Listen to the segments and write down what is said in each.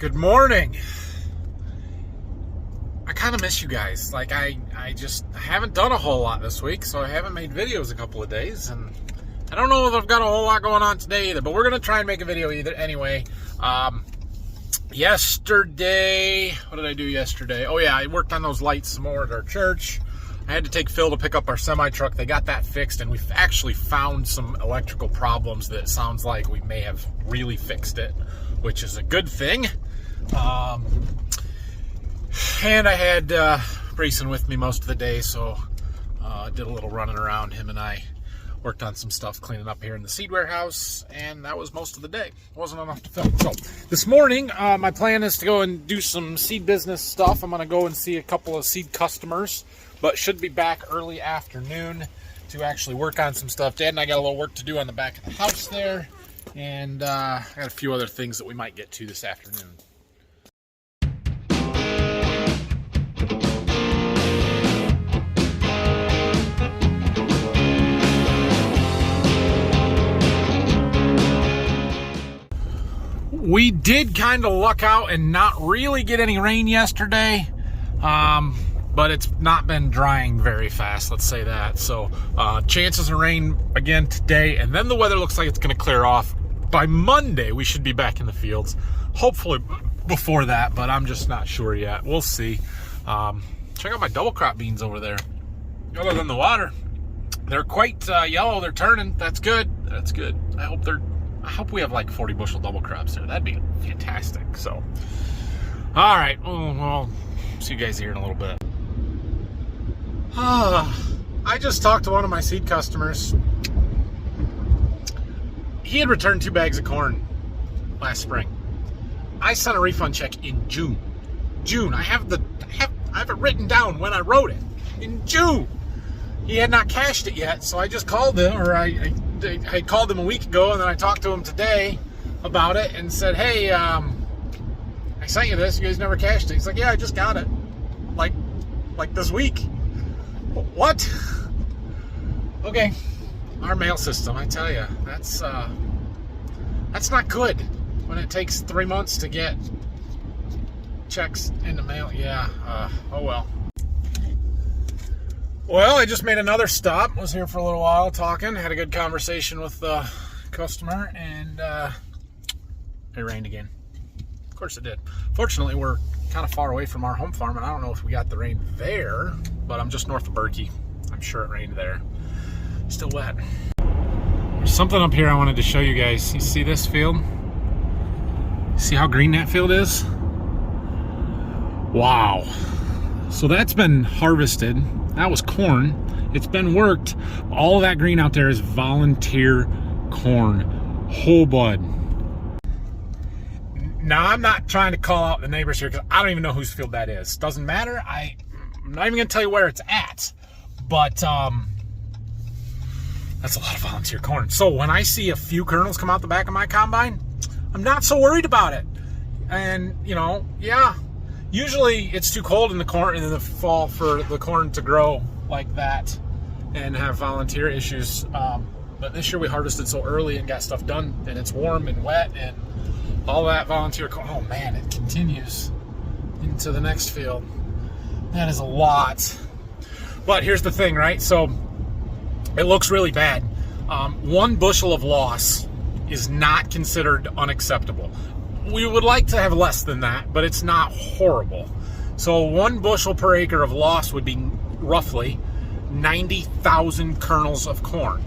Good morning. I kind of miss you guys. Like I haven't done a whole lot this week, so I haven't made videos a couple of days, and I don't know if I've got a whole lot going on today either, but we're gonna try and make a video either anyway. Yesterday, what did I do yesterday? Oh yeah, I worked on those lights some more at our church. I had to take Phil to pick up our semi truck. They got that fixed, and we've actually found some electrical problems that sounds like we may have really fixed it, which is a good thing. And I had Brayson with me most of the day, so did a little running around. Him and I worked on some stuff cleaning up here in the seed warehouse, and that was most of the day. It wasn't enough to film. So this morning, my plan is to go and do some seed business stuff. I'm going to go and see a couple of seed customers, but should be back early afternoon to actually work on some stuff. Dad and I got a little work to do on the back of the house there, and I got a few other things that we might get to this afternoon. We did kind of luck out and not really get any rain yesterday, but it's not been drying very fast, let's say that. So chances of rain again today, and then the weather looks like it's going to clear off. By Monday, we should be back in the fields, hopefully before that, but I'm just not sure yet. We'll see. Check out my double crop beans over there. Other than the water, they're quite yellow. They're turning. That's good. That's good. I hope we have like 40 bushel double crops there. That'd be fantastic. So, all right. Well, see you guys here in a little bit. I just talked to one of my seed customers. He had returned 2 bags of corn last spring. I sent a refund check in June. I have it written down when I wrote it in June. He had not cashed it yet, so I just called him, or I called him a week ago, and then I talked to him today about it and said, hey, I sent you this, you guys never cashed it. He's like, yeah, I just got it, like this week. What? Okay, our mail system, I tell you, that's not good when it takes 3 months to get checks in the mail. Yeah, oh well. Well, I just made another stop. Was here for a little while talking. Had a good conversation with the customer, and it rained again. Of course it did. Fortunately, we're kind of far away from our home farm, and I don't know if we got the rain there, but I'm just north of Berkey. I'm sure it rained there. Still wet. There's something up here I wanted to show you guys. You see this field? See how green that field is? Wow. So that's been harvested. That was corn. It's been worked. All of that green out there is volunteer corn. Whole bud. Now, I'm not trying to call out the neighbors here because I don't even know whose field that is. Doesn't matter. I'm not even going to tell you where it's at. But that's a lot of volunteer corn. So when I see a few kernels come out the back of my combine, I'm not so worried about it. And, you know, yeah. Usually it's too cold in the fall for the corn to grow like that and have volunteer issues. But this year we harvested so early and got stuff done, and it's warm and wet and all that volunteer corn. Oh man, it continues into the next field. That is a lot. But here's the thing, right? So it looks really bad. 1 bushel of loss is not considered unacceptable. We would like to have less than that, but it's not horrible. So 1 bushel per acre of loss would be roughly 90,000 kernels of corn.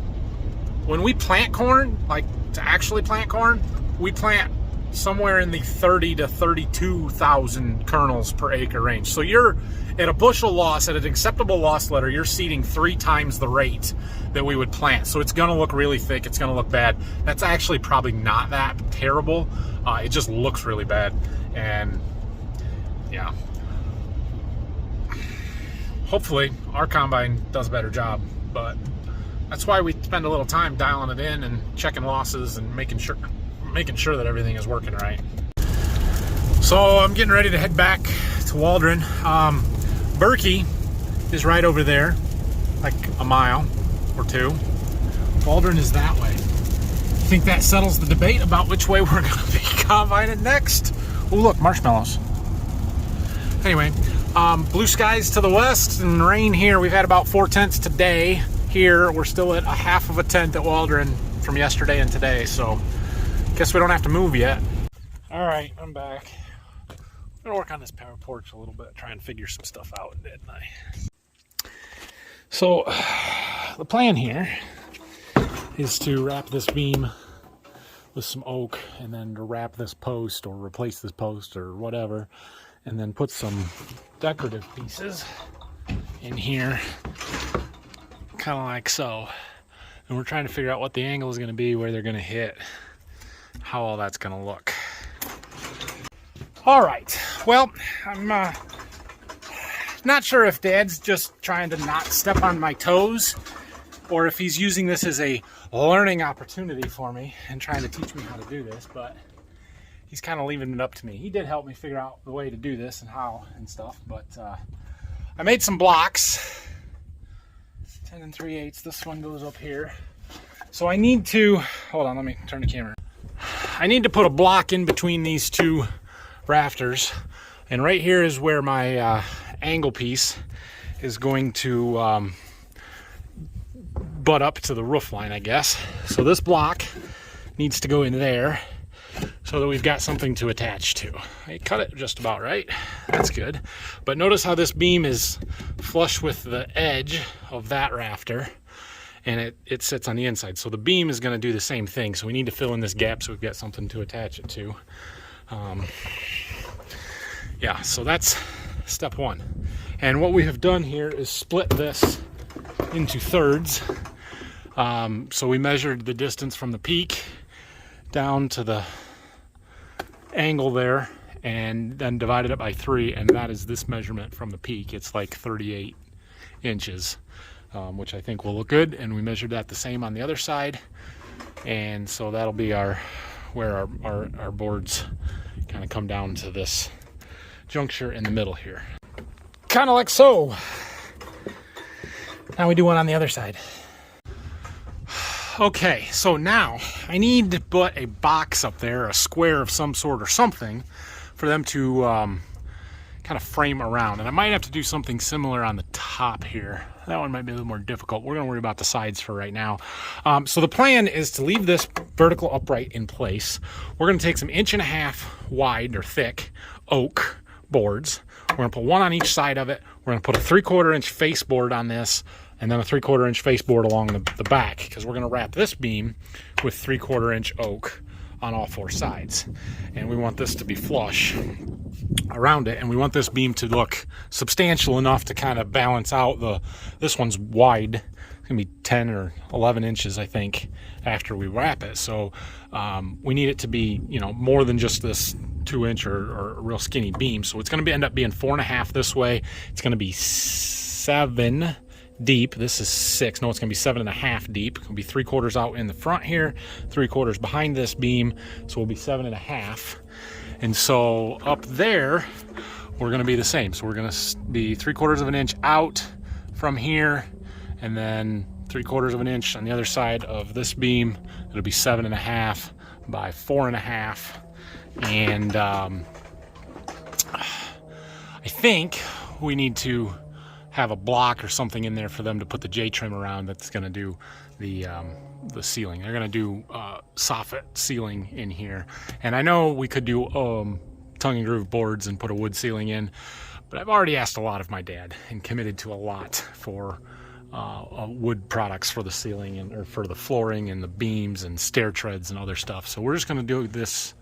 When we plant corn, like to actually plant corn, we plant somewhere in the 30 to 32,000 kernels per acre range. So you're at a bushel loss, at an acceptable loss letter, you're seeding 3 times the rate that we would plant. So it's going to look really thick. It's going to look bad. That's actually probably not that terrible. It just looks really bad. And yeah, hopefully our combine does a better job, but that's why we spend a little time dialing it in and checking losses and making sure that everything is working right. So I'm getting ready to head back to Waldron. Berkey is right over there, like a mile or 2. Waldron is that way. I think that settles the debate about which way we're going to be combining next. Oh, look, marshmallows. Anyway, blue skies to the west and rain here. We've had about 4/10 today. Here, we're still at a half of a tent at Waldron from yesterday and today, so guess we don't have to move yet. All right, I'm back. I'm gonna work on this power porch a little bit, try and figure some stuff out, didn't I? So, the plan here is to wrap this beam with some oak, and then to wrap this post or replace this post or whatever, and then put some decorative pieces in here, kind of like so. And we're trying to figure out what the angle is going to be, where they're going to hit, how all that's going to look. All right, well, I'm not sure if Dad's just trying to not step on my toes, or if he's using this as a learning opportunity for me and trying to teach me how to do this, but he's kind of leaving it up to me. He did help me figure out the way to do this and how and stuff, but I made some blocks, 10 3/8. This one goes up here. So I need to, hold on, let me turn the camera. I need to put a block in between these two rafters, and right here is where my angle piece is going to butt up to the roof line, I guess. So this block needs to go in there so that we've got something to attach to. I cut it just about right. That's good. But notice how this beam is flush with the edge of that rafter, and it sits on the inside. So the beam is going to do the same thing. So we need to fill in this gap so we've got something to attach it to. Yeah, so that's step one. And what we have done here is split this into thirds. So we measured the distance from the peak down to the angle there, and then divided it by 3, and that is this measurement from the peak. It's like 38 inches, which I think will look good, and we measured that the same on the other side, and so that'll be where our boards kind of come down to this juncture in the middle here. Kind of like so. Now we do one on the other side. Okay, so now I need to put a box up there, a square of some sort or something, for them to kind of frame around. And I might have to do something similar on the top here. That one might be a little more difficult. We're gonna worry about the sides for right now. So the plan is to leave this vertical upright in place. We're gonna take some 1.5 inch wide or thick oak boards. We're gonna put one on each side of it. We're gonna put a 3/4 inch face board on this, and then a 3/4 inch face board along the back, because we're gonna wrap this beam with 3/4 inch oak on all 4 sides. And we want this to be flush around it, and we want this beam to look substantial enough to kind of balance out this one's wide. It's gonna be 10 or 11 inches, I think, after we wrap it. So we need it to be, more than just this 2-inch or a real skinny beam. So it's gonna end up being 4.5 this way. It's gonna be 7 deep. This is 6. No, it's gonna be 7.5 deep. It'll be 3/4 out in the front here, 3/4 behind this beam. So we'll be 7.5. And so up there, we're gonna be the same. So we're gonna be 3/4 of an inch out from here, and then 3/4 of an inch on the other side of this beam. It'll be 7.5 by 4.5. And I think we need to have a block or something in there for them to put the J-trim around that's going to do the ceiling. They're going to do soffit ceiling in here. And I know we could do tongue and groove boards and put a wood ceiling in, but I've already asked a lot of my dad and committed to a lot for wood products for the ceiling or for the flooring and the beams and stair treads and other stuff. So we're just going to do this,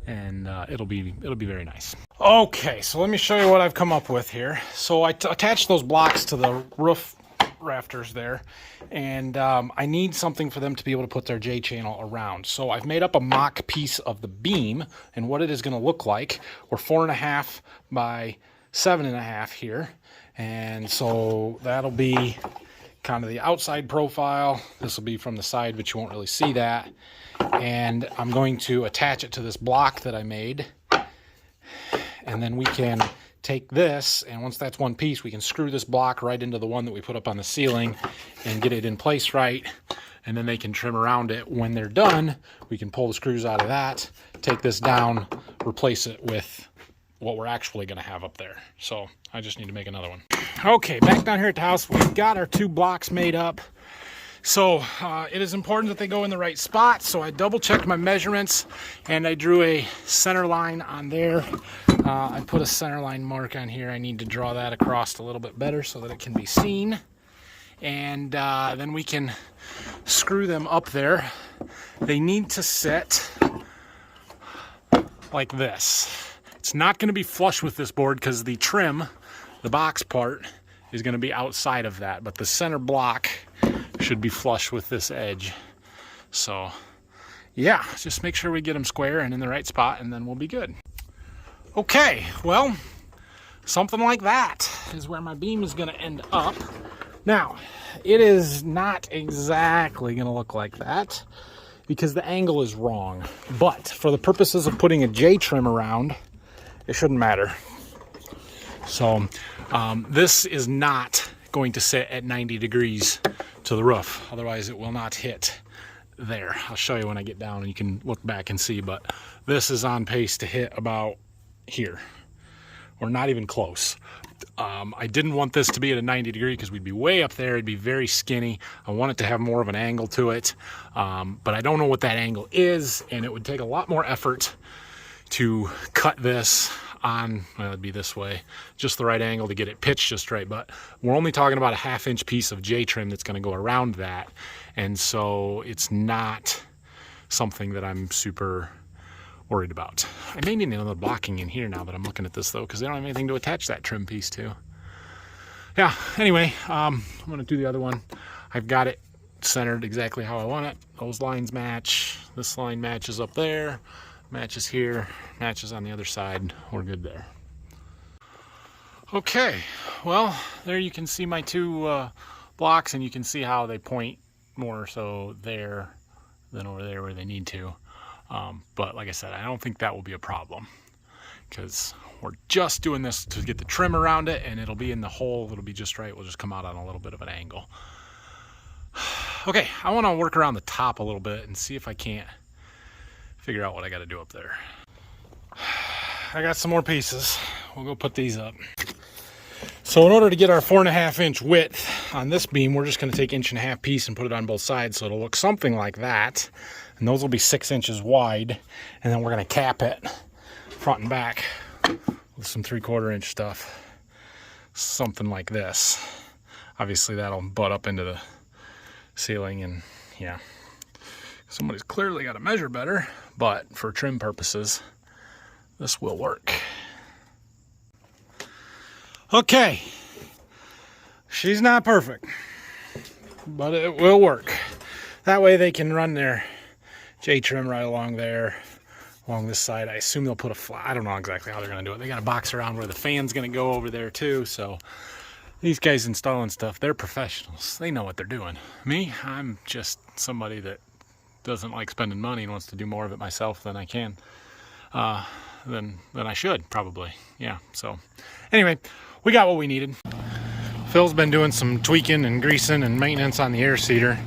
and it'll be very nice. Okay, so let me show you what I've come up with here. So I attached those blocks to the roof rafters there, and I need something for them to be able to put their J-channel around. So I've made up a mock piece of the beam and what it is going to look like. We're 4.5 by 7.5 here, and so that'll be kind of the outside profile. This will be from the side, but you won't really see that. And I'm going to attach it to this block that I made, and then we can take this, and once that's one piece, we can screw this block right into the one that we put up on the ceiling and get it in place right, and then they can trim around it. When they're done, we can pull the screws out of that, take this down, replace it with what we're actually going to have up there. So I just need to make another one. Okay, back down here at the house, we've got our 2 blocks made up. So it is important that they go in the right spot. So I double checked my measurements and I drew a center line on there. I put a center line mark on here. I need to draw that across a little bit better so that it can be seen. And then we can screw them up there. They need to sit like this. It's not going to be flush with this board because the trim, the box part, is going to be outside of that. But the center block should be flush with this edge. So yeah, just make sure we get them square and in the right spot, and then we'll be good. Okay, well, something like that is where my beam is going to end up. Now, it is not exactly going to look like that because the angle is wrong. But for the purposes of putting a J-trim around, it shouldn't matter. So this is not going to sit at 90 degrees to the roof. Otherwise, it will not hit there. I'll show you when I get down and you can look back and see. But this is on pace to hit about here, or not even close. I didn't want this to be at a 90 degree because we'd be way up there. It'd be very skinny. I want it to have more of an angle to it, but I don't know what that angle is, and it would take a lot more effort to cut this on, well, it'd be this way, just the right angle to get it pitched just right. But we're only talking about a 1/2 inch piece of J-trim that's going to go around that, and so it's not something that I'm super worried about. I may need another blocking in here now that I'm looking at this though, because they don't have anything to attach that trim piece to. Yeah, anyway, I'm going to do the other one. I've got it centered exactly how I want it. Those lines match. This line matches up there, matches here, matches on the other side. We're good there. Okay, well, there you can see my 2 blocks, and you can see how they point more so there than over there where they need to. But like I said, I don't think that will be a problem because we're just doing this to get the trim around it, and it'll be in the hole. It'll be just right. We'll just come out on a little bit of an angle. Okay, I want to work around the top a little bit and see if I can't figure out what I got to do up there. I got some more pieces. We'll go put these up. So in order to get our 4.5 inch width on this beam, we're just going to take 1.5 inch piece and put it on both sides, so it'll look something like that. And those will be 6 inches wide, and then we're going to cap it front and back with some 3/4 inch stuff, something like this. Obviously that'll butt up into the ceiling, and yeah, somebody's clearly got to measure better, but for trim purposes this will work. Okay, she's not perfect, but it will work. That way they can run their J-trim right along there, along this side. I assume they'll put a flat. I don't know exactly how they're going to do it. They got a box around where the fan's going to go over there too. So these guys installing stuff, they're professionals. They know what they're doing. Me, I'm just somebody that doesn't like spending money and wants to do more of it myself than I can, than I should probably. Yeah. So anyway, we got what we needed. Phil's been doing some tweaking and greasing and maintenance on the air seeder.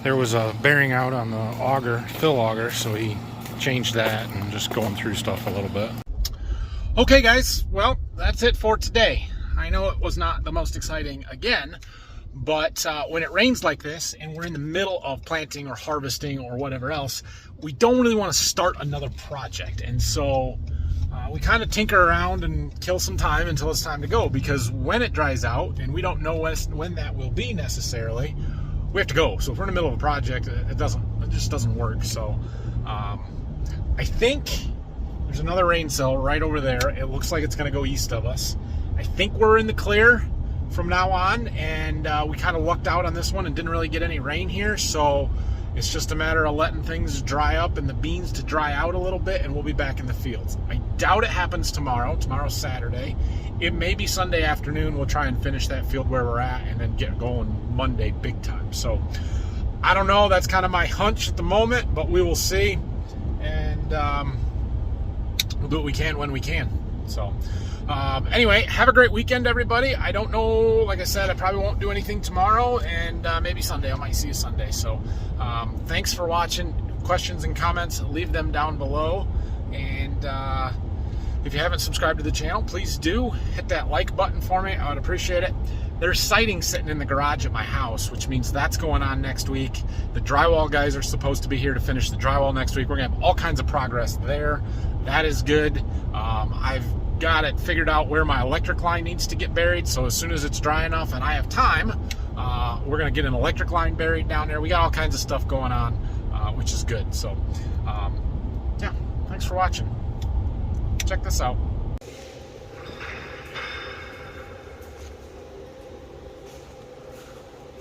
There was a bearing out on the auger, fill auger, so he changed that and just going through stuff a little bit. Okay guys, well, that's it for today. I know it was not the most exciting again, but when it rains like this and we're in the middle of planting or harvesting or whatever else, we don't really want to start another project. And so we kind of tinker around and kill some time until it's time to go, because when it dries out, and we don't know when that will be necessarily, we have to go. So if we're in the middle of a project, it just doesn't work. So I think there's another rain cell right over there. It looks like it's going to go east of us. I think we're in the clear from now on, and we kind of lucked out on this one and didn't really get any rain here. So it's just a matter of letting things dry up and the beans to dry out a little bit, and we'll be back in the fields. I doubt it happens tomorrow. Tomorrow's Saturday. It may be Sunday afternoon. We'll try and finish that field where we're at and then get going Monday big time. So I don't know. That's kind of my hunch at the moment, but we will see. And we'll do what we can when we can. So anyway, have a great weekend, everybody. I don't know, like I said, I probably won't do anything tomorrow, and maybe Sunday. I might see you Sunday. So thanks for watching. Questions and comments, leave them down below, and If you haven't subscribed to the channel, please do hit that like button for me. I would appreciate it. There's siding sitting in the garage at my house, which means that's going on next week. The drywall guys are supposed to be here to finish the drywall next week. We're gonna have all kinds of progress there. That is good. I've got it figured out where my electric line needs to get buried, so as soon as it's dry enough and I have time, we're gonna get an electric line buried down there. We got all kinds of stuff going on, which is good. So yeah, thanks for watching. Check this out.